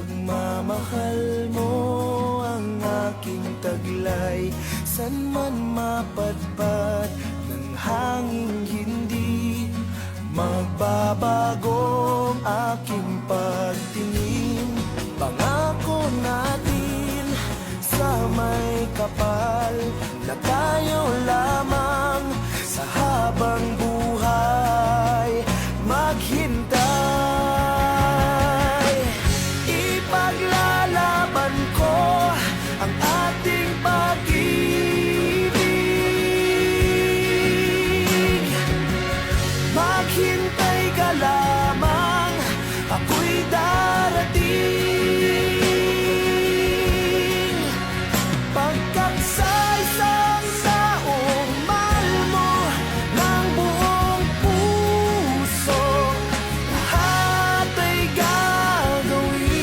pagmamahal mo ang aking taglay. San man mapadpad ng hangin, hindi magbabago ang aking pagtingin. Pangako natin sa may kapal na tayo lamang sa habang buhay maghintay. Ipaglalaban ko ang ating pag-ibig. Maghintay ka lamang, ako'y darating. Pagkat sa isang taong mahal mo ng buong puso, lahat ay gagawin.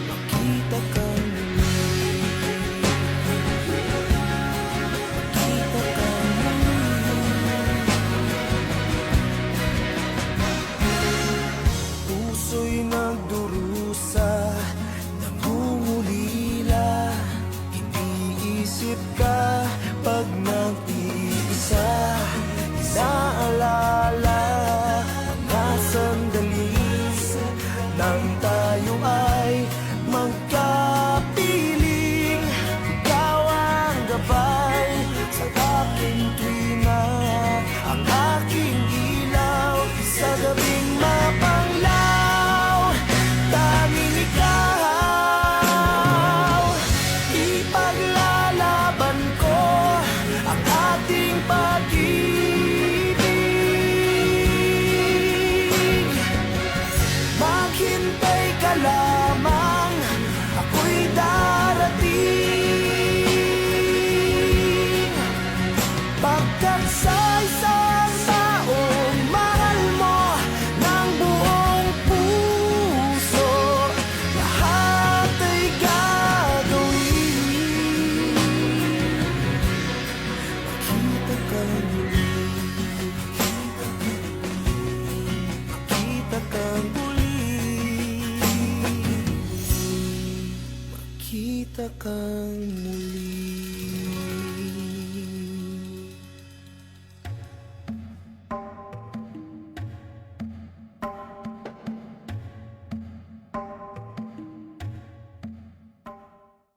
Makita kang muli, makita kang puso'y nagdurusa, nangungulila. Hindi isip ka pag nag-iisa. Inaalala na sandali nang tayo ay magkapiling. Ikaw ang gabay sa aking tuwina, ang aking ilaw sa gabing mapanglaw. Tanging ikaw, ipaglalaban ko ang ating pag-ibig. Maghintay ka lamang, ako'y darating. Pagkat sa isang taong mahal mo ng buong puso, lahat ay gagawin. Makita kang muli, makita kang muli, makita kang muli.